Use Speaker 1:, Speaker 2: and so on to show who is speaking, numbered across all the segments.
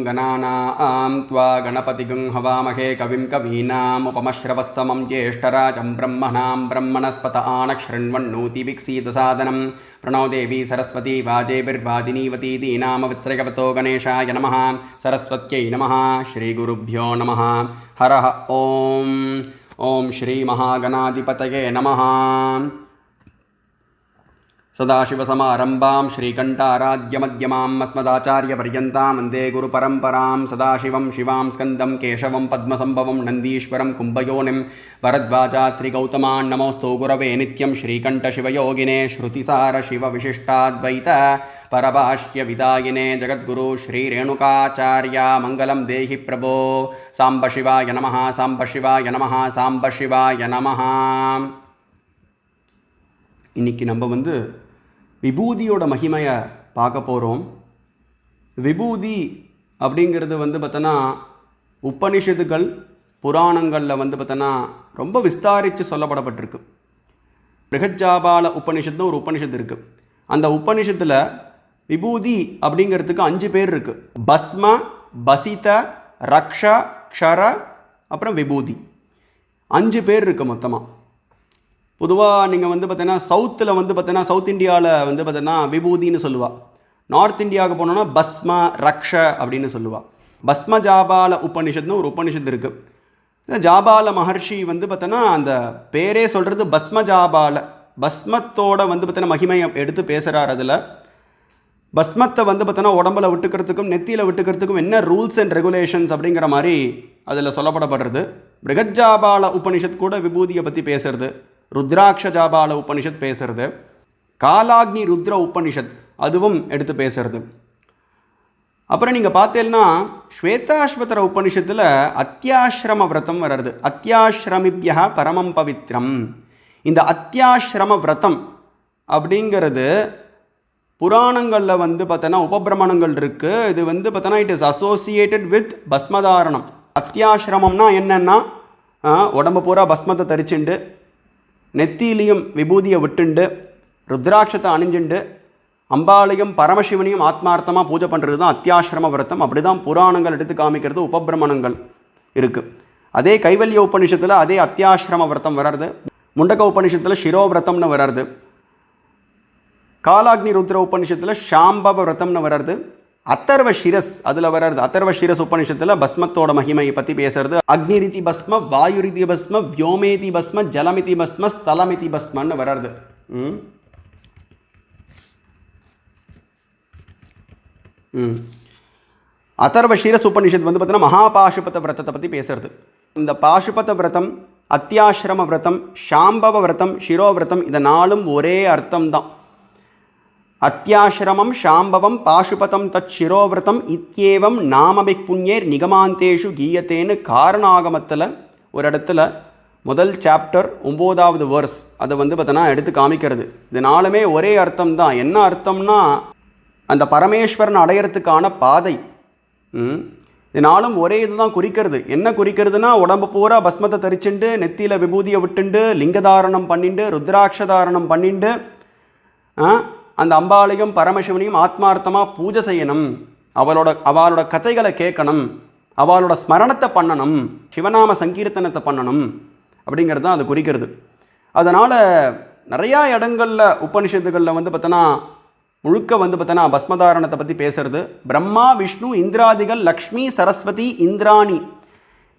Speaker 1: गणानां त्वा गणपतिगं हवामहे कविं कवीनामुपमश्रवस्तमं ज्येष्ठराजं ब्रह्मणां ब्रह्मणस्पत आनशृण्वन्नोतिभिक्षीदसादनं प्रणो देवी सरस्वती वाजेभिर्वाजिनीवती दीनामवित्रयवतो गणेशाय नमः सरस्वत्यै नमः श्रीगुरुभ्यो नमः हरः ॐ श्रीमहागणाधिपतये नमः सदाशिवसमारम्भां श्रीकण्ठाराध्यमध्यमाम् अस्मदाचार्यपर्यन्तां वन्दे गुरुपरम्परां सदाशिवं शिवां स्कन्दं केशवं पद्मसम्भवं नन्दीश्वरं कुम्भयोनिं भरद्वाजात्रिगौतमान् नमोऽस्तु गुरवे नित्यं श्रीकण्ठशिवयोगिने श्रुतिसारशिवविशिष्टाद्वैत परभाष्यविदायिने जगद्गुरु श्रीरेणुकाचार्य मङ्गलं देहि प्रभो साम्ब शिवाय नमः साम्ब शिवाय नमः साम्ब शिवाय नमः. இன்னைக்கு நம்ம விபூதியோட மகிமையை பார்க்க போகிறோம். விபூதி அப்படிங்கிறது பார்த்தோன்னா உபனிஷத்துகள் புராணங்களில் பார்த்தோன்னா ரொம்ப விஸ்தாரித்து சொல்லப்படப்பட்டிருக்கு. பிருகஜாபால உபனிஷத்துன்னு ஒரு உபனிஷத்து இருக்குது. அந்த உபனிஷத்தில் விபூதி அப்படிங்கிறதுக்கு 5 பேர் இருக்குது. பஸ்ம, பசித, ரக்ஷ, க்ஷர, அப்புறம் விபூதி. 5 பேர் இருக்குது மொத்தமாக. பொதுவாக நீங்கள் பார்த்தீங்கன்னா சவுத்தில் பார்த்தீங்கன்னா சவுத் இந்தியாவில் பார்த்தீங்கன்னா விபூதின்னு சொல்லுவாள். நார்த் இந்தியாவுக்கு போனோன்னா பஸ்ம, ரக்ஷ அப்படின்னு சொல்லுவாள். பஸ்ம ஜாபால உபனிஷத்துன்னு ஒரு உபனிஷத்து இருக்குது. ஜாபால மகர்ஷி பார்த்தோன்னா அந்த பேரே சொல்கிறது பஸ்ம ஜாபால. பஸ்மத்தோட பார்த்தோன்னா மகிமையை எடுத்து பேசுகிறார். அதில் பஸ்மத்தை பார்த்தோன்னா உடம்புல விட்டுக்கிறதுக்கும் நெத்தியில் விட்டுக்கிறதுக்கும் என்ன ரூல்ஸ் அண்ட் ரெகுலேஷன்ஸ் அப்படிங்கிற மாதிரி அதில் சொல்லப்படப்படுறது. பிருகஜாபால உபனிஷத் கூட விபூதியை பற்றி பேசுறது. ருத்ராட்ச ஜாபால உபனிஷத் பேசுறது. காலாக்னி ருத்ர உபனிஷத் அதுவும் எடுத்து பேசுறது. அப்புறம் நீங்கள் பார்த்தீங்கன்னா ஸ்வேதாஸ்வதர உபனிஷத்தில் அத்தியாசிரம விரதம் வர்றது. அத்தியாசிரமிபியா பரமம் பவித்ரம். இந்த அத்தியாசிரம விரதம் அப்படிங்கிறது புராணங்களில் பார்த்தோன்னா உபபிரமணங்கள் இருக்குது. இது பார்த்தோன்னா இட் இஸ் அசோசியேட்டட் வித் பஸ்மதாரணம். அத்தியாசிரமம்னா என்னென்னா உடம்பு பூரா பஸ்மத்தை தரிச்சுண்டு நெத்தியிலையும் விபூதியை விட்டுண்டு ருத்ராட்சத்தை அணிஞ்சுண்டு அம்பாளையும் பரமசிவனையும் ஆத்மார்த்தமாக பூஜை பண்ணுறது தான் அத்தியாசிரம விரதம். அப்படி தான் புராணங்கள் எடுத்து காமிக்கிறது. உபபிரமணங்கள் இருக்குது. அதே கைவல்ய உபனிஷத்தில் அதே அத்தியாசிரம விரதம் வர்றது. முண்டக உபனிஷத்தில் சிரோவிரதம்னு வர்றது. காலாக்னி ருத்ர உபனிஷத்தில் ஷாம்பவ விரதம்னு வர்றது. அத்தர்வ சிரஸ் அதில் வர்றது. அத்தர்வ சிரஸ் உபனிஷத்தில் பஸ்மத்தோட மகிமையை பற்றி பேசுறது. அக்னிரிதி பஸ்ம, வாயுரிதி பஸ்ம, வியோமேதி பஸ்ம, ஜலமிதி பஸ்ம, ஸ்தலமிதி பஸ்மன்னு வர்றது. அத்தர்வ சிரஸ் உபனிஷத் பார்த்தீங்கன்னா மகாபாசுபத விரதத்தை பற்றி பேசுறது. இந்த பாசுபத விரதம், அத்தியாசிரம விரதம், ஷாம்பவ விரதம், சிரோவிரதம் இந்த 4ம் ஒரே அர்த்தம் தான். அத்தியாசிரமம் ஷாம்பவம் பாசுபதம் தத் சிரோவிரதம் இத்யேவம் நாமபிக் புண்ணியர் நிகமாந்தேஷு கீயத்தேன்னு காரணாகமத்தில் ஒரு இடத்துல முதல் சாப்டர் 9வது வேர்ஸ் அதை பார்த்தோன்னா எடுத்து காமிக்கிறது. இது 4மே ஒரே அர்த்தம் தான். என்ன அர்த்தம்னா அந்த பரமேஸ்வரன் அடையிறதுக்கான பாதை. இது 4ம் ஒரே இதுதான் குறிக்கிறது. என்ன குறிக்கிறதுனா உடம்பு பூரா பஸ்மத்தை தரிச்சுண்டு நெத்தியில் விபூதியை விட்டுண்டு லிங்கதாரணம் பண்ணிண்டு ருத்ராட்சதாரணம் பண்ணிண்டு அந்த அம்பாளையும் பரமசிவனையும் ஆத்மார்த்தமாக பூஜை செய்யணும். அவளோட கதைகளை கேட்கணும். அவளோட ஸ்மரணத்தை பண்ணணும். சிவநாம சங்கீர்த்தனத்தை பண்ணணும் அப்படிங்கிறது தான் அது குறிக்கிறது. அதனால் நிறையா இடங்களில் உபனிஷத்துகளில் பார்த்தோன்னா முழுக்க பார்த்தோன்னா பஸ்மதாரணத்தை பற்றி பேசுறது. பிரம்மா, விஷ்ணு, இந்திராதிகள், லக்ஷ்மி, சரஸ்வதி, இந்திராணி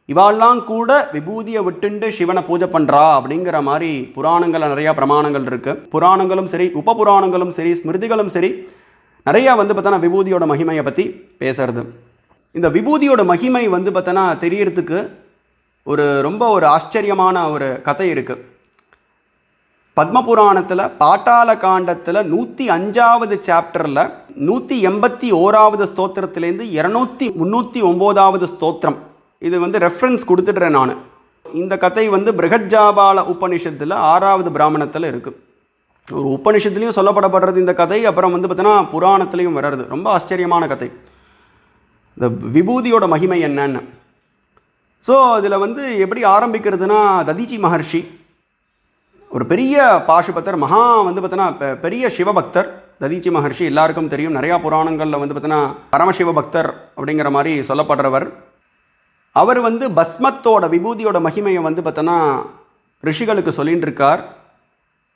Speaker 1: இவாள்லாம் கூட விபூதியை விட்டுண்டு சிவனை பூஜை பண்ணுறா அப்படிங்கிற மாதிரி புராணங்களில் நிறையா பிரமாணங்கள் இருக்குது. புராணங்களும் சரி, உபபுராணங்களும் சரி, ஸ்மிருதிகளும் சரி நிறையா பார்த்தோன்னா விபூதியோட மகிமையை பற்றி பேசுறது. இந்த விபூதியோட மகிமை பார்த்தோன்னா தெரியறதுக்கு ரொம்ப ஆச்சரியமான ஒரு கதை இருக்குது. பத்மபுராணத்தில் பாட்டாள காண்டத்தில் 105வது சாப்டரில் 181வது ஸ்தோத்திரத்திலேருந்து 309வது ஸ்தோத்திரம் இது ரெஃபரன்ஸ் கொடுத்துட்றேன் நான். இந்த கதை பிருகஜாபால உபனிஷத்தில் 6வது பிராமணத்தில் இருக்குது. ஒரு உபனிஷத்துலேயும் சொல்லப்படப்படுறது இந்த கதை. அப்புறம் பார்த்தோன்னா புராணத்துலேயும் வர்றது. ரொம்ப ஆச்சரியமான கதை. இந்த விபூதியோட மகிமை என்னன்னு. ஸோ அதில் எப்படி ஆரம்பிக்கிறதுனா ததீச்சி மகர்ஷி ஒரு பெரிய பாசுபத்தர், மகா பார்த்தோன்னா பெரிய சிவபக்தர். ததீச்சி மகர்ஷி எல்லாருக்கும் தெரியும், நிறையா புராணங்களில் வந்து பார்த்தீங்கன்னா பரமசிவ பக்தர் அப்படிங்கிற மாதிரி சொல்லப்படுறவர். அவர் வந்து பஸ்மத்தோட விபூதியோட மகிமையை வந்து பார்த்தோன்னா ரிஷிகளுக்கு சொல்லின்னு இருக்கார்.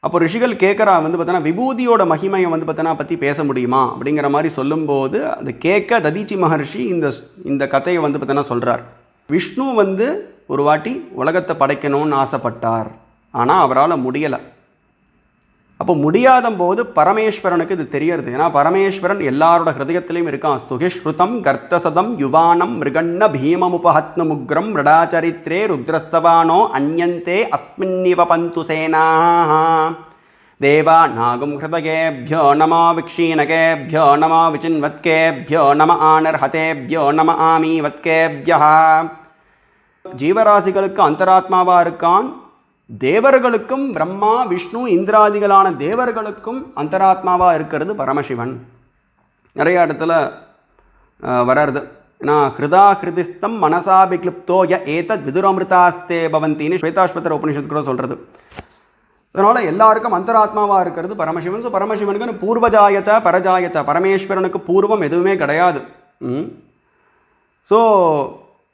Speaker 1: அப்போ ரிஷிகள் கேட்குறா வந்து பார்த்தோன்னா விபூதியோட மகிமையை வந்து பார்த்தோன்னா பற்றி பேச முடியுமா அப்படிங்கிற மாதிரி சொல்லும்போது அது கேட்க ததீச்சி மகர்ஷி இந்த கதையை வந்து பார்த்தோன்னா சொல்கிறார். விஷ்ணு வந்து ஒரு வாட்டி உலகத்தை படைக்கணும்னு ஆசைப்பட்டார், ஆனால் அவரால் முடியலை. அப்போ முடியாத போது பரமேஸ்வரனுக்கு இது தெரியறது. ஏன்னா பரமேஸ்வரன் எல்லாரோட ஹிருதயத்திலையும் இருக்கான். ஸ்துகிஸ்ருதம் கர்த்தசதம் யுவானம் மிருகண்ண பீமமுபஹத்னு முக்ரம் ரிடாச்சரித்ரே ருத்ரஸ்தவானோ அந்யந்தே அஸ்மின்னிவ பந்து சேனா தேவா நாகும் ஹிருதயேப்யோ நமோ விக்ஷீனகேப்யோ நமோ விசின்வத்கேப்யோ நம ஆனர்ஹதேப்யோ நம ஆமீவத்கேப்யः. ஜீவராசிகளுக்கு அந்தராத்மாவாக இருக்கான். தேவர்களுக்கும் பிரம்மா விஷ்ணு இந்திராதிகளான தேவர்களுக்கும் அந்தராத்மாவாக இருக்கிறது பரமசிவன். நிறைய இடத்துல வர்றது. ஏன்னா ஹிருதா ஹிருதிஸ்தம் மனசாபிக்ளிப்தோ ய ஏதத் விதுரமிருதாஸ்தே பவந்தின்னு ஸ்வேதாஸ்வதர உபனிஷத்து கூட சொல்கிறது. அதனால் எல்லாருக்கும் அந்தராத்மாவாக இருக்கிறது பரமசிவன். ஸோ பரமசிவனுக்கு பூர்வஜாயச்ச பரஜாயச்ச, பரமேஸ்வரனுக்கு பூர்வம் எதுவுமே கிடையாது. ஸோ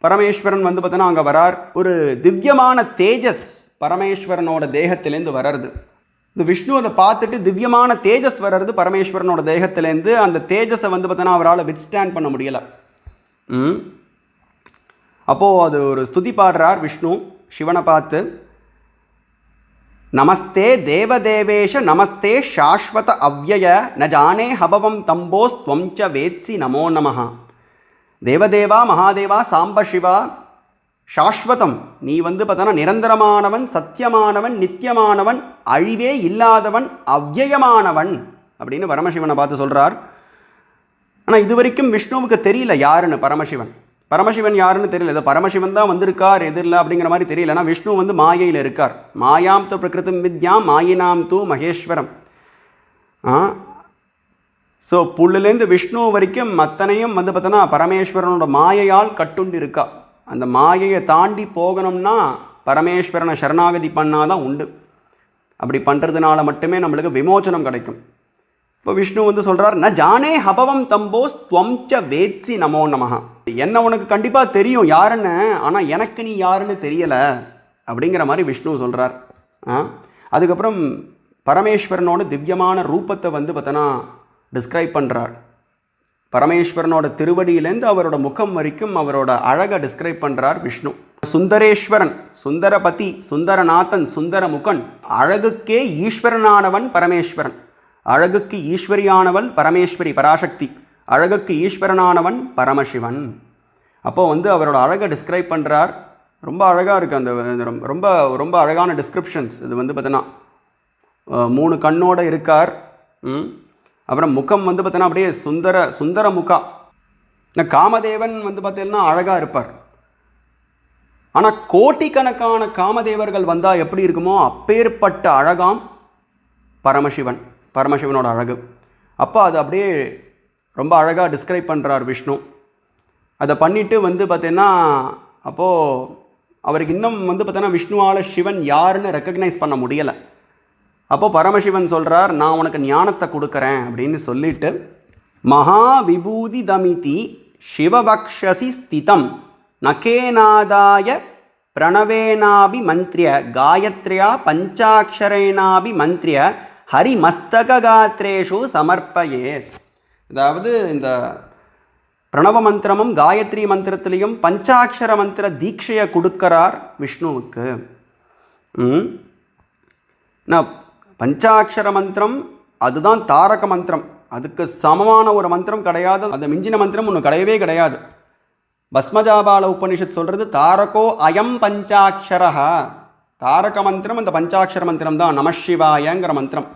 Speaker 1: பரமேஸ்வரன் வந்து பார்த்தோன்னா அங்கே வரார். ஒரு திவ்யமான தேஜஸ் பரமேஸ்வரனோட தேகத்திலேருந்து வர்றது. இந்த விஷ்ணு அதை பார்த்துட்டு திவ்யமான தேஜஸ் வர்றது பரமேஸ்வரனோட தேகத்திலேருந்து. அந்த தேஜஸை வந்து பார்த்தோன்னா அவரால் வித்ஸ்டாண்ட் பண்ண முடியலை. அப்போது அது ஒரு ஸ்துதி பாடுறார் விஷ்ணு சிவனை பார்த்து. நமஸ்தே தேவதேவேஷ நமஸ்தே சாஸ்வத அவ்யய ந ஜானே ஹபவம் தம்போஸ் துவம் ச வேத்சி நமோ நமஹ. தேவதேவா மகாதேவா சாம்ப சிவா சாஸ்வதம், நீ வந்து பார்த்தோன்னா நிரந்தரமானவன், சத்தியமானவன், நித்தியமானவன், அழிவே இல்லாதவன், அவ்யயமானவன் அப்படின்னு பரமசிவனை பார்த்து சொல்கிறார். ஆனால் இது வரைக்கும் விஷ்ணுவுக்கு தெரியல யாருன்னு பரமசிவன் யாருன்னு தெரியல. ஏதோ பரமசிவன் தான் வந்திருக்கார் எதிரில் அப்படிங்கிற மாதிரி தெரியல. ஆனால் விஷ்ணு வந்து மாயையில் இருக்கார். மாயாம் து பிரகிருதம் வித்யாம் மாயினாம் து மகேஸ்வரம். ஸோ புல்லுலேருந்து விஷ்ணு வரைக்கும் அத்தனையும் வந்து பார்த்தோன்னா பரமேஸ்வரனோட மாயையால் கட்டுண்டு இருக்கா. அந்த மாயையை தாண்டி போகணும்னா பரமேஸ்வரனை சரணாகதி பண்ணாதான் உண்டு. அப்படி பண்ணுறதுனால மட்டுமே நம்மளுக்கு விமோச்சனம் கிடைக்கும். இப்போ விஷ்ணு வந்து சொல்கிறார், ந ஜானே ஹபவம் தம்போஸ் துவம் ச வேத்சி நமோ நமஹ. என்ன உனக்கு கண்டிப்பாக தெரியும் யாருன்னு, ஆனால் எனக்கு நீ யாருன்னு தெரியலை அப்படிங்கிற மாதிரி விஷ்ணு சொல்கிறார். அதுக்கப்புறம் பரமேஸ்வரனோட திவ்யமான ரூபத்தை வந்து பார்த்தோன்னா டிஸ்கிரைப் பண்ணுறார். பரமேஸ்வரனோட திருவடியிலேருந்து அவரோட முகம் வரைக்கும் அவரோட அழகை டிஸ்கிரைப் பண்ணுறார் விஷ்ணு. சுந்தரேஸ்வரன், சுந்தரபதி, சுந்தரநாதன், சுந்தரமுகன், அழகுக்கே ஈஸ்வரனானவன் பரமேஸ்வரன். அழகுக்கு ஈஸ்வரியானவள் பரமேஸ்வரி பராசக்தி, அழகுக்கு ஈஸ்வரனானவன் பரமசிவன். அப்போது வந்து அவரோட அழகை டிஸ்கிரைப் பண்ணுறார். ரொம்ப அழகாக இருக்குது அந்த ரொம்ப ரொம்ப அழகான டிஸ்கிரிப்ஷன்ஸ். இது வந்து பார்த்தோன்னா 3 கண்ணோடு இருக்கார். அப்புறம் முகம் வந்து பார்த்தோன்னா அப்படியே சுந்தர முகா. காமதேவன் வந்து பார்த்தீங்கன்னா அழகாக இருப்பார். ஆனால் கோட்டிக்கணக்கான காமதேவர்கள் வந்தால் எப்படி இருக்குமோ அப்பேற்பட்ட அழகாம் பரமசிவனோட அழகு. அப்போ அது அப்படியே ரொம்ப அழகாக டிஸ்கிரைப் பண்ணுறார் விஷ்ணு. அதை பண்ணிவிட்டு வந்து பார்த்தீங்கன்னா அப்போது அவருக்கு இன்னும் வந்து பார்த்தீங்கன்னா விஷ்ணுவால் சிவன் யாருன்னு ரெக்கக்னைஸ் பண்ண முடியலை. அப்போது பரமசிவன் சொல்கிறார், நான் உனக்கு ஞானத்தை கொடுக்குறேன் அப்படின்னு சொல்லிட்டு, மகா விபூதி தமிதி சிவபக்ஷசி ஸ்திதம் நகேநாதாய பிரணவேனாபி மந்திரிய காயத்ரியா பஞ்சாட்சரேனாபி மந்திரிய ஹரிமஸ்தகாத்ரேஷு சமர்ப்பயேத். அதாவது இந்த பிரணவ மந்திரமும் காயத்ரி மந்திரத்திலையும் பஞ்சாட்சர மந்திர தீட்சையை கொடுக்கிறார் விஷ்ணுவுக்கு. நான் பஞ்சாட்சர மந்திரம் அதுதான் தாரக மந்திரம். அதுக்கு சமமான ஒரு மந்திரம் கிடையாது. அந்த மிஞ்சின மந்திரம் ஒன்று கிடையவே கிடையாது. பஸ்மஜாபால உபனிஷத் சொல்கிறது தாரகோ அயம் பஞ்சாட்சரஹா. தாரக மந்திரம் அந்த பஞ்சாட்சர மந்திரம் தான், நமசிவாயங்கிற மந்திரம்.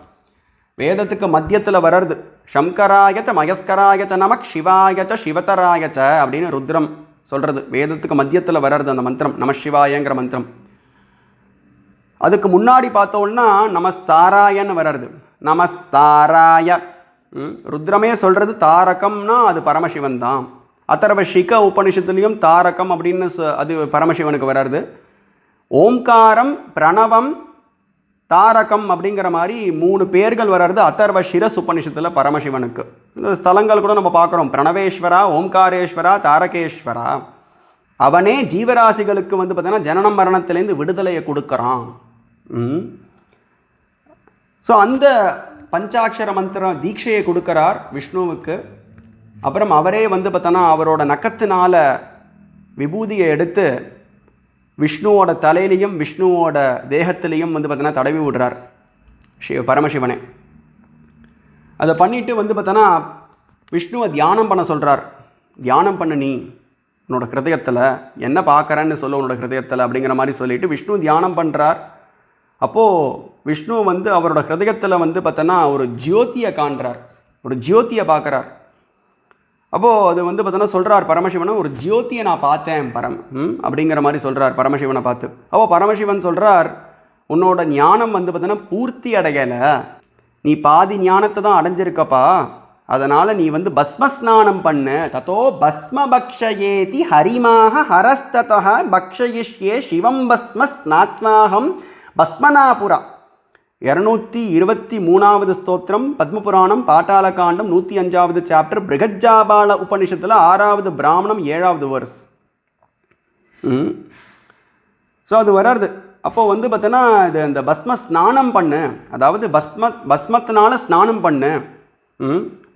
Speaker 1: வேதத்துக்கு மத்தியத்தில் வர்றது. சங்கராயச்ச மயஸ்கராயச்ச நமக் சிவாயச்ச சிவதராயச்ச அப்படின்னு ருத்ரம் சொல்கிறது. வேதத்துக்கு மத்தியத்தில் வர்றது அந்த மந்திரம், நமசிவாயங்கிற மந்திரம். அதுக்கு முன்னாடி பார்த்தோன்னா நமஸ்தாராயன்னு வர்றது. நமஸ்தாராய ருத்ரமே சொல்கிறது தாரகம்னா அது பரமசிவன் தான். அதர்வ சிக உபனிஷத்துலேயும் தாரகம் அப்படின்னு அது பரமசிவனுக்கு வர்றது. ஓம்காரம் பிரணவம் தாரகம் அப்படிங்கிற மாதிரி 3 பேர்கள் வர்றது அதர்வ சிரஸ் உபனிஷத்தில் பரமசிவனுக்கு. இந்த ஸ்தலங்கள் கூட நம்ம பார்க்குறோம். பிரணவேஸ்வரா, ஓம்காரேஸ்வரா, தாரகேஸ்வரா. அவனே ஜீவராசிகளுக்கு வந்து பார்த்தீங்கன்னா ஜனனம் மரணத்திலேருந்து விடுதலையை கொடுக்குறான். ஸோ அந்த பஞ்சாட்சர மந்திரம் தீட்சையை கொடுக்குறார் விஷ்ணுவுக்கு. அப்புறம் அவரே வந்து பார்த்தோன்னா அவரோட நக்கத்தினால விபூதியை எடுத்து விஷ்ணுவோட தலையிலையும் விஷ்ணுவோட தேகத்திலையும் வந்து பார்த்தோன்னா தடவி விடுறார் பரமசிவனே. அதை பண்ணிவிட்டு வந்து பார்த்தோன்னா விஷ்ணுவை தியானம் பண்ண சொல்கிறார். தியானம் பண்ணு நீ உன்னோட ஹிருதயத்தில், என்ன பார்க்குறேன்னு சொல்ல உன்னோட ஹிருதயத்தில் அப்படிங்கிற மாதிரி சொல்லிவிட்டு விஷ்ணு தியானம் பண்ணுறார். அப்போது விஷ்ணு வந்து அவரோட ஹிருதயத்தில் வந்து பார்த்தோன்னா ஒரு ஜோதியை காண்றார், ஒரு ஜோதியை பார்க்குறார். அப்போது அது வந்து பார்த்தோன்னா சொல்கிறார் பரமசிவனை, ஒரு ஜோதியை நான் பார்த்தேன் அப்படிங்கிற மாதிரி சொல்கிறார் பரமசிவனை பார்த்து. அப்போது பரமசிவன் சொல்கிறார், உன்னோட ஞானம் வந்து பார்த்தோன்னா பூர்த்தி அடையலை, நீ பாதி ஞானத்தை தான் அடைஞ்சிருக்கப்பா, அதனால் நீ வந்து பஸ்மஸ்நானம் பண்ணு. தத்தோ பஸ்ம பக்ஷயேதி ஹரிமாக ஹரஸ்ததः பக்ஷயிஷ்யே சிவம் பஸ்ம ஸ்நாத்மாஹம் பஸ்மனாபுரா. 223வது ஸ்தோத்திரம், பத்மபுராணம், பாட்டாளகாண்டம், 105வது சாப்டர், பிருகஜ்ஜாபால உபனிஷத்தில் 6வது பிராமணம் 7வது வேர்ஸ். ஸோ அது வர்றது. அப்போது வந்து பார்த்தோன்னா இது இந்த பஸ்ம ஸ்நானம் பண்ணு, அதாவது பஸ்மத்தினால ஸ்நானம் பண்ணு,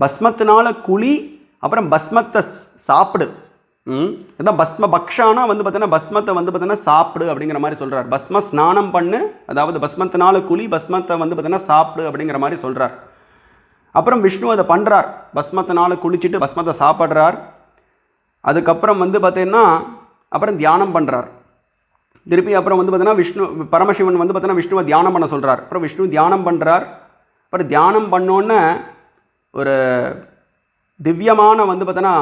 Speaker 1: பஸ்மத்தினால குழி, அப்புறம் பஸ்மத்தை சாப்பிடு. இதான் பஸ்ம பக்ஷானா வந்து பார்த்தீங்கன்னா பஸ்மத்தை வந்து பார்த்தீங்கன்னா சாப்பிடு அப்படிங்கிற மாதிரி சொல்கிறார். பஸ்ம ஸ்நானம் பண்ணு, அதாவது பஸ்மத்தினால குழி, பஸ்மத்தை வந்து பார்த்தீங்கன்னா சாப்பிடு அப்படிங்கிற மாதிரி சொல்கிறார். அப்புறம் விஷ்ணு அதை பண்ணுறார், பஸ்மத்தினால குளிச்சுட்டு பஸ்மத்தை சாப்பிட்றார். அதுக்கப்புறம் வந்து பார்த்தீங்கன்னா அப்புறம் தியானம் பண்ணுறார். திருப்பி அப்புறம் வந்து பார்த்தீங்கன்னா விஷ்ணு பரமசிவன் வந்து பார்த்தீங்கன்னா விஷ்ணுவை தியானம் பண்ண சொல்கிறார். அப்புறம் விஷ்ணு தியானம் பண்ணுறார். அப்புறம் தியானம் பண்ணோன்னே ஒரு திவ்யமான வந்து பார்த்தோன்னா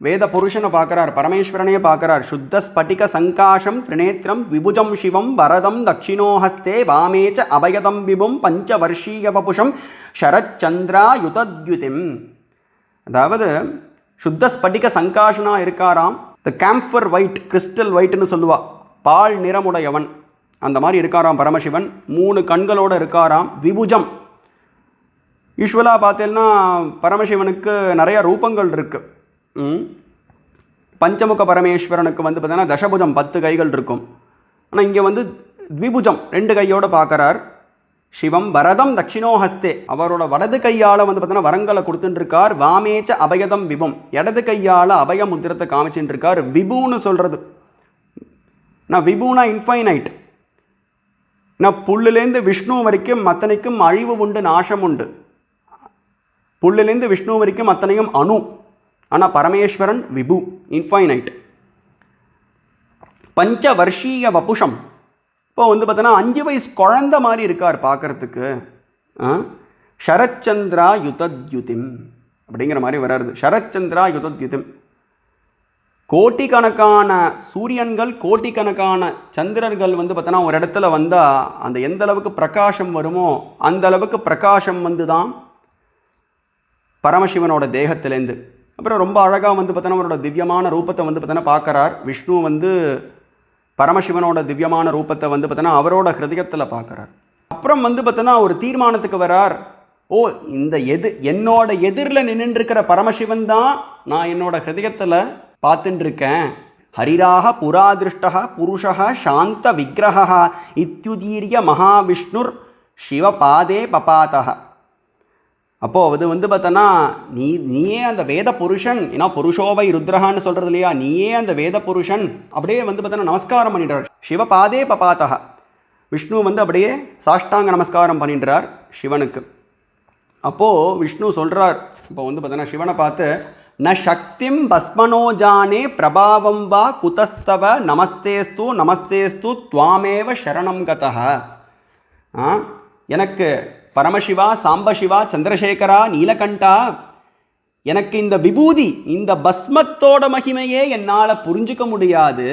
Speaker 1: வேத புருஷனை பார்க்குறார், பரமேஸ்வரனையே பார்க்குறார். சுத்த ஸ்பட்டிக சங்காஷம் திரிநேத்திரம் விபுஜம் சிவம் வரதம் தட்சிணோஹஸ்தே வாமேச்ச அபயதம் விபும் பஞ்சவர்ஷீய வபுஷம் சரச்சந்திரா யுதத்யுதிம். அதாவது சுத்த ஸ்பட்டிக சங்காஷனாக இருக்காராம். த கேம்ஃபர் ஒயிட், கிறிஸ்டல் ஒயிட்னு சொல்லுவா, பால் நிறமுடையவன், அந்த மாதிரி இருக்காராம் பரமசிவன். 3 கண்களோடு இருக்காராம். விபுஜம், யூஸ்வலாக பார்த்தீங்கன்னா பரமசிவனுக்கு நிறையா ரூபங்கள் இருக்குது. பஞ்சமுக பரமேஸ்வரனுக்கு வந்து பார்த்தீங்கன்னா தசபுஜம் 10 கைகள் இருக்கும். ஆனால் இங்கே வந்து த்விபுஜம் 2 கையோடு பார்க்குறார். சிவம் வரதம் தட்சிணோஹஸ்தே, அவரோட வலது கையால் வந்து பார்த்தீங்கன்னா வரங்களை கொடுத்துட்டுருக்கார். வாமேச்ச அபயதம் விபும், இடது கையால் அபய முத்திரத்தை காமிச்சுட்டு இருக்கார். விபுன்னு சொல்கிறது நான் விபுனா இன்ஃபைனைட். நான் புல்லுலேருந்து விஷ்ணு வரைக்கும் அத்தனைக்கும் அழிவு உண்டு, நாசம் உண்டு. புல்லுலேருந்து விஷ்ணு வரைக்கும் அத்தனையும் அணு. ஆனால் பரமேஸ்வரன் விபு, இன்ஃபைனைட். பஞ்சவர்ஷீய வபுஷம், இப்போ வந்து பார்த்தோன்னா 5 வயசு குழந்த மாதிரி இருக்கார் பார்க்குறதுக்கு. சரச்சந்திரா யுதத்யுதிம் அப்படிங்கிற மாதிரி வர்றது. சரச்சந்திரா யுதத்யுதிம், கோட்டிக்கணக்கான சூரியன்கள், கோட்டிக்கணக்கான சந்திரர்கள் வந்து பார்த்தோன்னா ஒரு இடத்துல வந்தால் அந்த எந்த அளவுக்கு பிரகாசம் வருமோ அந்த அளவுக்கு பிரகாசம் வந்து தான் பரமசிவனோட தேகத்திலேருந்து. அப்புறம் ரொம்ப அழகாக வந்து பார்த்தோன்னா அவரோட திவ்யமான ரூபத்தை வந்து பார்த்தோன்னா பார்க்குறார். விஷ்ணு வந்து பரமசிவனோட திவ்யமான ரூபத்தை வந்து பார்த்தோன்னா அவரோட ஹிருதயத்தில் பார்க்குறார். அப்புறம் வந்து பார்த்தோன்னா ஒரு தீர்மானத்துக்கு வரார். ஓ, இந்த என்னோட எதிரில் நின்றுருக்கிற பரமசிவன் தான் நான் என்னோட ஹிருதயத்தில் பார்த்துட்டு இருக்கேன். ஹரிராக புராதிருஷ்டா புருஷா சாந்த விக்கிரகா இத்யுதீரிய மகாவிஷ்ணுர் சிவபாதே பபாதா. அப்போது அது வந்து பார்த்தோன்னா நீயே அந்த வேத புருஷன், ஏன்னா புருஷோவை ருத்ரஹான்னு சொல்கிறது இல்லையா, நீயே அந்த வேத புருஷன். அப்படியே வந்து பார்த்தோன்னா நமஸ்காரம் பண்ணிடுறார். சிவபாதே பபாதா, விஷ்ணு வந்து அப்படியே சாஷ்டாங்க நமஸ்காரம் பண்ணிடுறார் சிவனுக்கு. அப்போது விஷ்ணு சொல்கிறார், இப்போ வந்து பார்த்தோன்னா சிவனை பார்த்து, ந சக்திம் பஸ்மனோஜானே பிரபாவம் வா குதஸ்தவ நமஸ்தேஸ்து நமஸ்தேஸ்து துவாமேவ சரணம் கதஹ. எனக்கு பரமசிவா, சாம்பசிவா, சந்திரசேகரா, நீலகண்டா, எனக்கு இந்த விபூதி, இந்த பஸ்மத்தோட மகிமையே என்னால் புரிஞ்சுக்க முடியாது.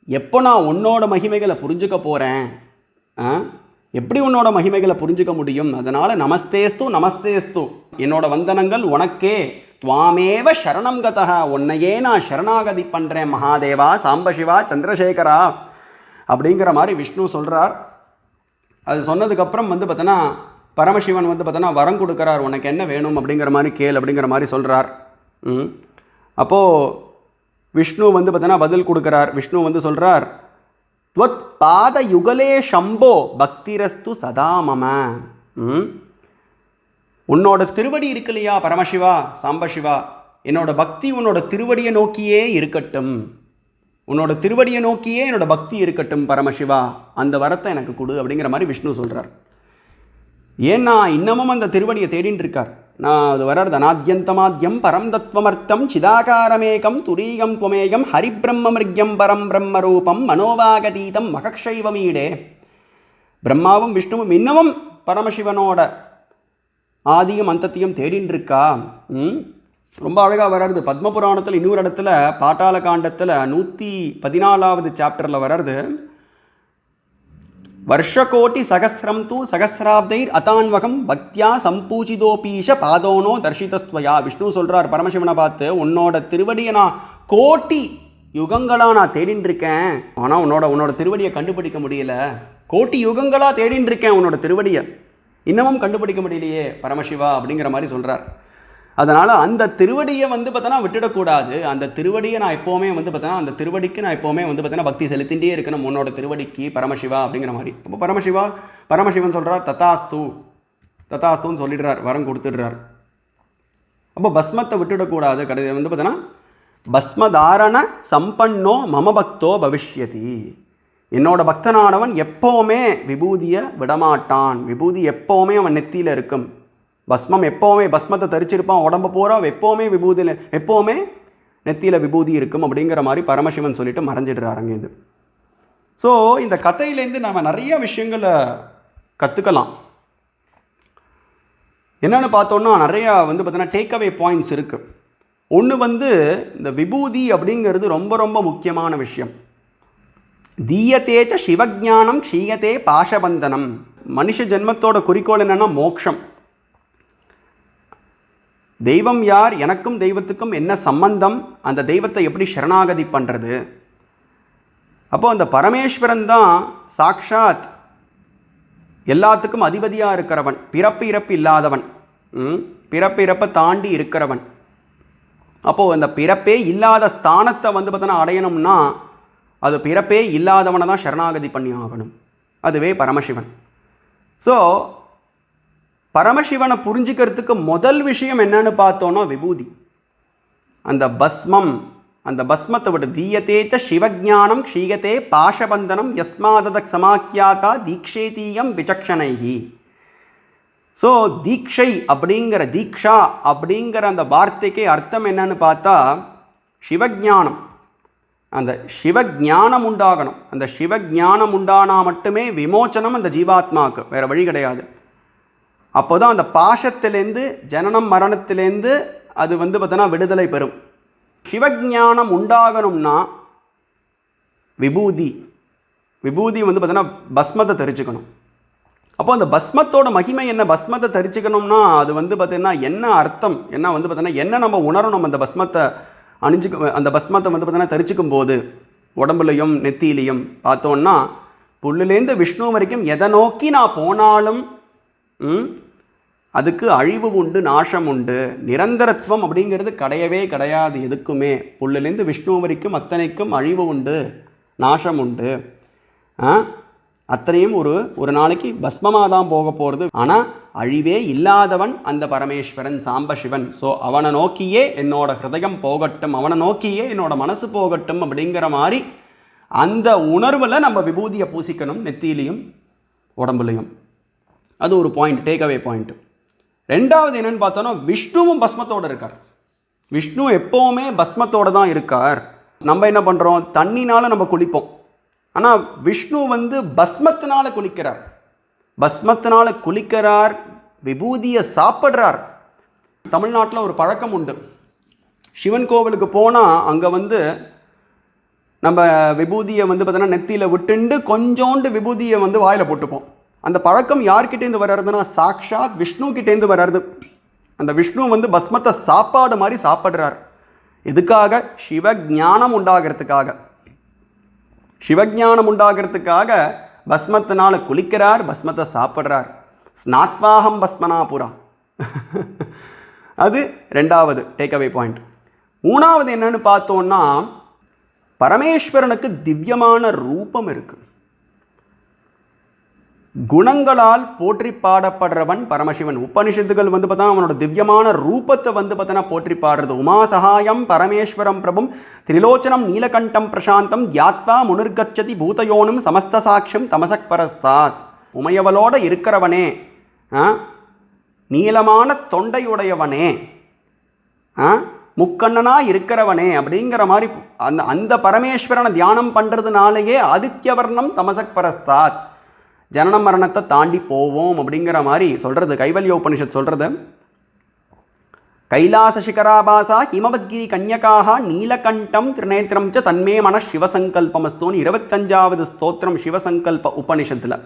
Speaker 1: எப்போ நான் உன்னோட மகிமைகளை புரிஞ்சுக்க போகிறேன்? எப்படி உன்னோட மகிமைகளை புரிஞ்சுக்க முடியும்? அதனால் நமஸ்தேஸ்து நமஸ்தேஸ்து, என்னோட வந்தனங்கள் உனக்கே. துவாமேவ சரணம் கதஹ, உன்னையே நான் சரணாகதி பண்ணுறேன் மகாதேவா, சாம்பசிவா, சந்திரசேகரா அப்படிங்கிற மாதிரி விஷ்ணு சொல்கிறார். அது சொன்னதுக்கப்புறம் வந்து பார்த்தோன்னா பரமசிவன் வந்து பார்த்தோன்னா வரம் கொடுக்குறார், உனக்கு என்ன வேணும் அப்படிங்கிற மாதிரி கேள் அப்படிங்கிற மாதிரி சொல்கிறார். அப்போது விஷ்ணு வந்து பார்த்தோன்னா பதில் கொடுக்குறார். விஷ்ணு வந்து சொல்கிறார், துவத் பாத யுகலே ஷம்போ பக்திரஸ்து சதா மம. உன்னோட திருவடி இருக்கு இல்லையா பரமசிவா சாம்பசிவா, என்னோட பக்தி உன்னோட திருவடியை நோக்கியே இருக்கட்டும், உன்னோட திருவடியை நோக்கியே என்னோட பக்தி இருக்கட்டும் பரமசிவா, அந்த வரத்தை எனக்கு கொடு அப்படிங்கிற மாதிரி விஷ்ணு சொல்கிறார். ஏன்னா இன்னமும் அந்த திருவடியை தேடின்னு இருக்கார். நான் அது வர்றது அநாத்யந்தமாத்யம் பரம் தத்வமர்த்தம் சிதாகாரமேகம் துரீகம் துவமேகம் ஹரிபிரம்மமிருக்யம் பரம் பிரம்மரூபம் மனோவாகதீதம் மகக்ஷைவமீடே. பிரம்மாவும் விஷ்ணுவும் இன்னமும் பரமசிவனோட ஆதியும் அந்தத்தையும் தேடின்னு இருக்கா. ரொம்ப அழகாக வர்றது பத்மபுராணத்தில். இன்னொரு இடத்துல பாட்டாள காண்டத்தில் 114வது சாப்டரில் வர்றது, வருஷகோட்டி சகசிரம் தூ சகசிராப்தைர் அதான்வகம் பக்தியா சம்பூஜிதோபீஷ பாதோனோ தர்ஷிதஸ்துவயா. விஷ்ணு சொல்கிறார் பரமசிவனை பார்த்து, உன்னோட திருவடியை நான் கோட்டி யுகங்களாக நான் தேடின்னு இருக்கேன், ஆனால் உன்னோட திருவடியை கண்டுபிடிக்க முடியல. கோட்டி யுகங்களாக தேடின்னு இருக்கேன் உன்னோட திருவடியை, இன்னமும் கண்டுபிடிக்க முடியலையே பரமசிவா அப்படிங்கிற மாதிரி சொல்கிறார். அதனால் அந்த திருவடியை வந்து பார்த்தோன்னா விட்டுடக்கூடாது. அந்த திருவடியை நான் எப்போவுமே வந்து பார்த்தோன்னா அந்த திருவடிக்கு நான் எப்போவுமே வந்து பார்த்தோன்னா பக்தி செலுத்திகிட்டே இருக்கணும் உன்னோட திருவடிக்கு பரமசிவா அப்படிங்கிற மாதிரி. அப்போ பரமசிவன் சொல்கிறார் தத்தாஸ்துன்னு சொல்லிடுறார், வரம் கொடுத்துடுறார். அப்போ பஸ்மத்தை விட்டுடக்கூடாது. கடைசி வந்து பார்த்தோன்னா பஸ்மதாரண சம்பன்னோ மம பக்தோ பவிஷ்யதி. என்னோட பக்தனானவன் எப்போவுமே விபூதியை விடமாட்டான், விபூதி எப்போவுமே அவன் நெத்தியில் இருக்கும். பஸ்மம் எப்போவுமே பஸ்மத்தை தரிச்சிருப்பான், உடம்பு பூரா எப்போவுமே விபூதியில் எப்போவுமே நெத்தியில் விபூதி இருக்கும் அப்படிங்கிற மாதிரி பரமசிவன் சொல்லிட்டு மறைஞ்சிடுறாரு அங்கேருந்து. ஸோ இந்த கதையிலேருந்து நம்ம நிறைய விஷயங்களை கற்றுக்கலாம். என்னென்னு பார்த்தோன்னா நிறையா வந்து பார்த்தோன்னா டேக்அவே பாயிண்ட்ஸ் இருக்குது. ஒன்று வந்து இந்த விபூதி அப்படிங்கிறது ரொம்ப ரொம்ப முக்கியமான விஷயம். தீயத்தேச்ச சிவஜானம் க்ஷீயத்தே பாஷபந்தனம். மனுஷ ஜென்மத்தோட குறிக்கோள் என்னென்னா மோட்சம். தெய்வம் யார், எனக்கும் தெய்வத்துக்கும் என்ன சம்பந்தம், அந்த தெய்வத்தை எப்படி சரணாகதி பண்ணுறது. அப்போது அந்த பரமேஸ்வரன் தான் சாக்ஷாத் எல்லாத்துக்கும் அதிபதியாக இருக்கிறவன், பிறப்பு இறப்பு இல்லாதவன், பிறப்பு இறப்பை தாண்டி இருக்கிறவன். அப்போது அந்த பிறப்பே இல்லாத ஸ்தானத்தை வந்து பார்த்தோன்னா அடையணும்னா அது பிறப்பே இல்லாதவனை தான் சரணாகதி பண்ணி ஆகணும். அதுவே பரமசிவன். ஸோ பரமசிவனை புரிஞ்சுக்கிறதுக்கு முதல் விஷயம் என்னன்னு பார்த்தோன்னா விபூதி. அந்த பஸ்மம், அந்த பஸ்மத்தை விட தீயத்தேச்ச சிவஜானம் க்ஷீயத்தே பாஷபந்தனம் யஸ்மாதத சமாக்கியாதா தீக்ஷேதீயம் விசக்ஷணைஹி. ஸோ தீக்ஷை அப்படிங்கிற தீக்ஷா அப்படிங்கிற அந்த வார்த்தைக்கே அர்த்தம் என்னன்னு பார்த்தா சிவஜானம். அந்த சிவஜானம் உண்டாகணும். அந்த சிவஜானம் உண்டானா மட்டுமே விமோச்சனம் அந்த ஜீவாத்மாவுக்கு, வேறு வழி கிடையாது. அப்போ தான் அந்த பாஷத்திலேருந்து ஜனனம் மரணத்திலேருந்து அது வந்து பார்த்தோன்னா விடுதலை பெறும். சிவஜானம் உண்டாகணும்னா விபூதி வந்து பார்த்தோன்னா பஸ்மத்தை தரிச்சுக்கணும். அப்போ அந்த பஸ்மத்தோட மகிமை என்ன, பஸ்மத்தை தரிச்சுக்கணும்னா அது வந்து பார்த்தீங்கன்னா என்ன அர்த்தம், என்ன வந்து பார்த்தோன்னா என்ன நம்ம உணரணும். அந்த பஸ்மத்தை அந்த பஸ்மத்தை வந்து பார்த்தோன்னா தரிச்சிக்கும் போது உடம்புலையும் நெத்தியிலையும் பார்த்தோன்னா புல்லுலேருந்து விஷ்ணு வரைக்கும் எதை நோக்கி நான் போனாலும் அதுக்கு அழிவு உண்டு, நாசம் உண்டு. நிரந்தரத்துவம் அப்படிங்கிறது கிடையவே கிடையாது எதுக்குமே. புல்லுலேருந்து விஷ்ணு வரைக்கும் அத்தனைக்கும் அழிவு உண்டு, நாசம் உண்டு. அத்தனையும் ஒரு நாளைக்கு பஸ்மமாக தான் போக போகிறது. ஆனால் அழிவே இல்லாதவன் அந்த பரமேஸ்வரன் சாம்பசிவன். ஸோ அவனை நோக்கியே என்னோட ஹிருதயம் போகட்டும், அவனை நோக்கியே என்னோட மனசு போகட்டும் அப்படிங்கிற மாதிரி அந்த உணர்வில் நம்ம விபூதியை பூசிக்கணும் நெத்தியிலையும் உடம்புலையும். அது ஒரு பாயிண்ட், டேக்அவே பாயிண்ட். ரெண்டாவது என்னென்னு பார்த்தோன்னா விஷ்ணுவும் பஸ்மத்தோடு இருக்கார். விஷ்ணு எப்போவுமே பஸ்மத்தோடு தான் இருக்கார். நம்ம என்ன பண்ணுறோம், தண்ணினால் நம்ம குளிப்போம். ஆனால் விஷ்ணு வந்து பஸ்மத்தினால் குளிக்கிறார். பஸ்மத்தினால் குளிக்கிறார், விபூதியை சாப்பிட்றார். தமிழ்நாட்டில் ஒரு பழக்கம் உண்டு. சிவன் கோவிலுக்கு போனால் அங்கே வந்து நம்ம விபூதியை வந்து பார்த்தோன்னா நெத்தியில் விட்டுண்டு கொஞ்சோண்டு விபூதியை வந்து வாயில் போட்டுப்போம். அந்த பழக்கம் யார்கிட்டேருந்து வர்றதுன்னா சாக்ஷாத் விஷ்ணு கிட்டேருந்து வர்றது. அந்த விஷ்ணு வந்து பஸ்மத்தை சாப்பாடு மாதிரி சாப்பிட்றார். எதுக்காக? சிவஞானம் உண்டாகிறதுக்காக. சிவஞானம் உண்டாகிறதுக்காக பஸ்மத்தினால் குளிக்கிறார், பஸ்மத்தை சாப்பிட்றார். ஸ்நாத்வாகம் பஸ்மனா புரா. அது ரெண்டாவது டேக்அவே பாயிண்ட். மூணாவது என்னன்னு பார்த்தோன்னா, பரமேஸ்வரனுக்கு திவ்யமான ரூபம் இருக்கு. குணங்களால் போற்றி பாடப்படுறவன் பரமசிவன். உபனிஷத்துகள் பார்த்தா அவனோட திவ்யமான ரூபத்தை பார்த்தனா போற்றி பாடுறது. உமா சகாயம் பரமேஸ்வரம் பிரபும் திரிலோச்சனம் நீலகண்டம் பிரசாந்தம் யாத்வா முனிர்கச்சதி பூதயோனும் சமஸ்த சாட்சியம் தமசக் பரஸ்தாத். உமையவளோட இருக்கிறவனே, நீளமான தொண்டையுடையவனே, முக்கண்ணனா இருக்கிறவனே அப்படிங்கிற மாதிரி அந்த பரமேஸ்வரனை தியானம் பண்ணுறதுனாலேயே ஆதித்யவர்ணம் தமசக் பரஸ்தாத், ஜனன மரணத்தை தாண்டி போவோம் அப்படிங்கிற மாதிரி சொல்கிறது கைவல்ய உபனிஷத் சொல்கிறது. கைலாச சிகராபாசா ஹிமவத்கிரி கன்யகாக நீலகண்டம் திரிநேத்திரம் ச தன்மே மன சிவசங்கல்பமஸ்தோன்னு 25வது ஸ்தோத்திரம் சிவசங்கல்ப உபனிஷத்தில்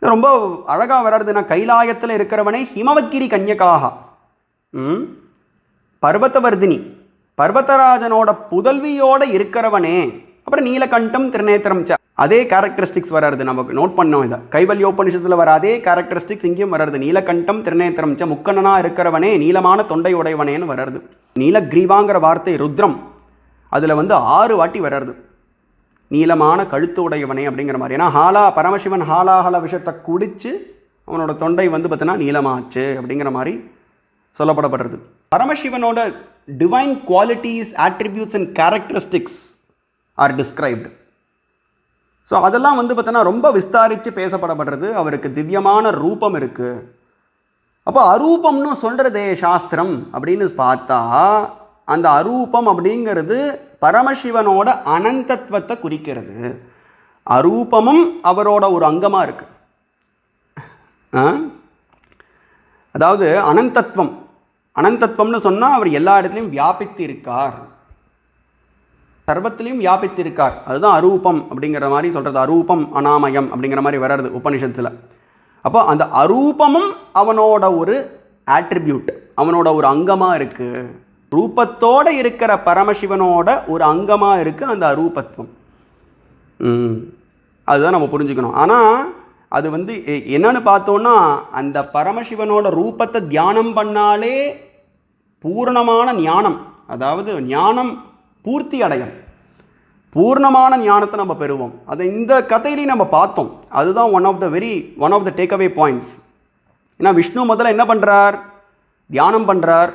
Speaker 1: ரொம்ப அழகாக வர்றதுன்னா, கைலாயத்தில் இருக்கிறவனே ஹிமவத்கிரி கன்யகாக, பர்வதவர்தினி பர்வதராஜனோட புதல்வியோடு இருக்கிறவனே. அப்புறம் நீலகண்டம் திரிநேத்திரம் ச, அதே கேரக்டரிஸ்டிக்ஸ் வராது. நமக்கு நோட் பண்ணோம் இதை. கைவல்யோபனிஷத்தில் வர அதே கேரக்டரிஸ்டிக்ஸ் இங்கேயும் வராது. நீலகண்டம் திரிநேத்திரம் ச, முக்கண்ணனா இருக்கிறவனே, நீளமான தொண்டை உடையவனேன்னு வராது. நீலக்ரீவாங்கிற வார்த்தை ருத்ரம், அதில் 6 வாட்டி வராது. நீளமான கழுத்து உடையவனே அப்படிங்கிற மாதிரி. ஏன்னா பரமசிவன் ஹாலாஹல விஷத்தை குடித்து அவனோட தொண்டை பார்த்தோன்னா நீளமாச்சு அப்படிங்கிற மாதிரி சொல்லப்படப்படுறது. பரமசிவனோட divine qualities, attributes and characteristics are described. So அதெல்லாம் பார்த்தோன்னா ரொம்ப விஸ்தாரித்து பேசப்படப்படுறது. அவருக்கு திவ்யமான ரூபம் இருக்குது. அப்போ அரூபம்னு சொல்கிறதே சாஸ்திரம் அப்படின்னு பார்த்தா, அந்த அரூபம் அப்படிங்கிறது பரமசிவனோட அனந்தத்துவத்தை குறிக்கிறது. அரூபமும் அவரோட ஒரு அங்கமாக இருக்குது. அதாவது அனந்தத்துவம்னு சொன்னால் அவர் எல்லா இடத்துலையும் வியாபித்து இருக்கார், சர்வத்திலையும் வியாபித்து இருக்கார். அதுதான் அரூபம் அப்படிங்கிற மாதிரி சொல்கிறது. அரூபம் அனாமயம் அப்படிங்கிற மாதிரி வர்றது உபனிஷத்தில். அப்போ அந்த அரூபமும் அவனோட ஒரு ஆட்ரிபியூட், அவனோட ஒரு அங்கமாக இருக்குது. ரூபத்தோடு இருக்கிற பரமசிவனோட ஒரு அங்கமாக இருக்குது அந்த அரூபத்துவம். அதுதான் நம்ம புரிஞ்சுக்கணும். ஆனால் அது என்னன்னு பார்த்தோன்னா, அந்த பரமசிவனோட ரூபத்தை தியானம் பண்ணாலே பூர்ணமான ஞானம், அதாவது ஞானம் பூர்த்தி அடையும், பூர்ணமான ஞானத்தை நம்ம பெறுவோம். அதை இந்த கதையிலையும் நம்ம பார்த்தோம். அதுதான் one of the takeaway points. ஏன்னா விஷ்ணு முதல்ல என்ன பண்ணுறார், தியானம் பண்ணுறார்,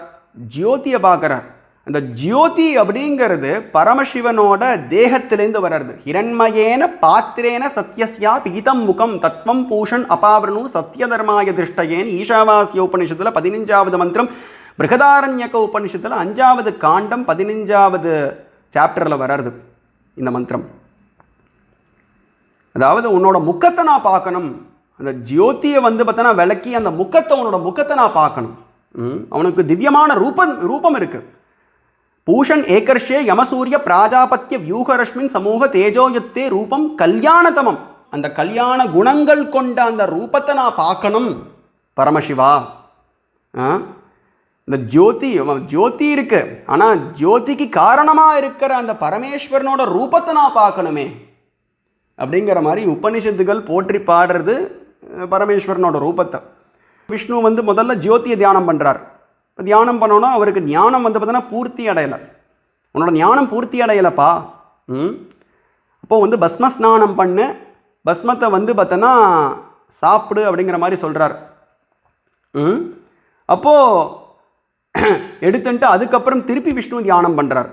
Speaker 1: ஜோதியை பார்க்குறார். அந்த ஜோதி அப்படிங்கிறது பரமசிவனோட தேகத்திலேருந்து வர்றது. ஹிரண்மயேன பாத்திரேன சத்யஸ்யா பீதம் முகம் தத்வம் பூஷன் அபாவரணு சத்யதர்மாய திருஷ்டயேன் ஈஷாவாசிய உபனிஷத்தில் 15வது மந்திரம், பிருகதாரண்யக உபனிஷத்தில் 5வது காண்டம் 15வது சாப்டரில் வர்றது இந்த மந்திரம். அதாவது உன்னோட முகத்தை நான் பார்க்கணும், அந்த ஜோதியை பார்த்தோன்னா விளக்கி அந்த முகத்தை, உன்னோட முகத்தை நான் பார்க்கணும். அவனுக்கு திவ்யமான ரூபம் இருக்கு. பூஷன் ஏகர்ஷே யமசூரிய பிராஜாபத்திய வியூகரஷ்மின் சமூக தேஜோயத்தே ரூபம் கல்யாணதமம். அந்த கல்யாண குணங்கள் கொண்ட அந்த ரூபத்தை நான் பார்க்கணும் பரமசிவா. இந்த ஜோதி இருக்கு, ஆனால் ஜோதிக்கு காரணமாக இருக்கிற அந்த பரமேஸ்வரனோட ரூபத்தை நான் பார்க்கணுமே அப்படிங்கிற மாதிரி உபனிஷத்துகள் போற்றி பாடுறது பரமேஸ்வரனோட ரூபத்தை. விஷ்ணு முதல்ல ஜோதியை தியானம் பண்ணுறார். தியானம் பண்ணோன்னா அவருக்கு ஞானம் பார்த்தோன்னா பூர்த்தி அடையலை. உன்னோட ஞானம் பூர்த்தி அடையலைப்பா. அப்போது பஸ்ம ஸ்நானம் பண்ணு, பஸ்மத்தை பார்த்தோன்னா சாப்பிடு அப்படிங்கிற மாதிரி சொல்கிறார். அப்போது எடுத்துட்டு அதுக்கப்புறம் திருப்பி விஷ்ணு தியானம் பண்ணுறார்.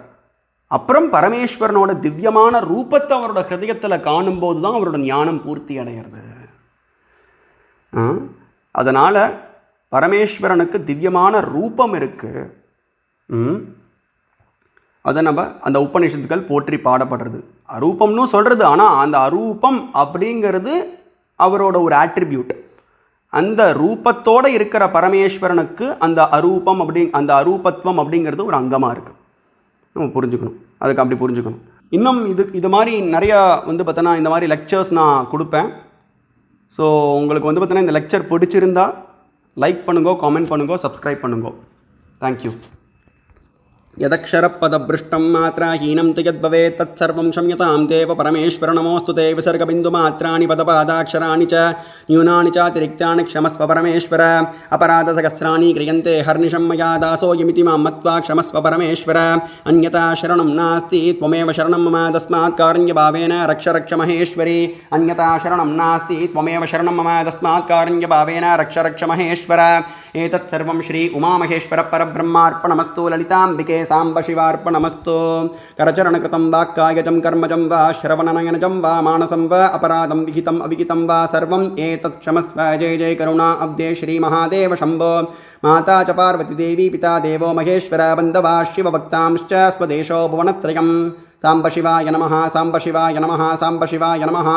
Speaker 1: அப்புறம் பரமேஸ்வரனோட திவ்யமான ரூபத்தை அவரோட ஹிருதயத்தில் காணும்போது தான் அவரோட ஞானம் பூர்த்தி அடைகிறது. அதனால் பரமேஸ்வரனுக்கு திவ்யமான ரூபம் இருக்குது. அதை நம்ம அந்த உபநிஷத்துக்கள் போற்றி பாடப்படுறது. அரூபம்னு சொல்கிறது, ஆனால் அந்த அரூபம் அப்படிங்கிறது அவரோட ஒரு ஆட்ரிபியூட். அந்த ரூபத்தோடு இருக்கிற பரமேஸ்வரனுக்கு அந்த அரூபம் அந்த அரூபத்துவம் அப்படிங்கிறது ஒரு அங்கமாக இருக்குது. நம்ம புரிஞ்சுக்கணும், அதுக்கு அப்படி புரிஞ்சுக்கணும். இன்னும் இது மாதிரி நிறையா பார்த்தோன்னா இந்த மாதிரி லெக்சர்ஸ் நான் கொடுப்பேன். ஸோ உங்களுக்கு பார்த்தோன்னா இந்த லெக்சர் பிடிச்சிருந்தா லைக் பண்ணுங்க, காமெண்ட் பண்ணுங்க, சப்ஸ்கிரைப் பண்ணுங்க. தேங்க்யூ. यदक्षरपदभृष्टं मात्राहीनं तु यद्भवेत् तत्सर्वं क्षम्यतां देव परमेश्वर नमोऽस्तु ते विसर्गबिन्दुमात्राणि पदपादाक्षराणि च न्यूनानि चातिरिक्तानि क्षमस्व परमेश्वर अपराधसहस्राणि क्रियन्ते हर्निशं मया दासोऽयमिति मां मत्वा क्षमस्व परमेश्वर अन्यथा शरणं नास्ति त्वमेव शरणं मम तस्मात् कारुण्यभावेन रक्ष रक्ष महेश्वरी अन्यथा शरणं नास्ति त्वमेव शरणं मम तस्मात् कारुण्यभावेन रक्ष रक्ष महेश्वर एतत् सर्वं श्री उमामहेश्वर परब्रह्मार्पणमस्तु ललिताम्बिके सांब शिवार्पणमस्तु करचरणकृतं वाक्कायजं कर्मजं वा श्रवणनयनजं वा मानसं वा अपराधं विहितम् अविहितं वा सर्वम् एतत् क्षमस्व जय जय करुणा अब्दे श्रीमहादेव शम्भो माता च पार्वती देवी पिता देवो महेश्वर बन्धवा शिवभक्तांश्च स्वदेशो भुवनत्रयं सांब शिवाय नमः सांब शिवाय नमः सांब शिवाय नमः।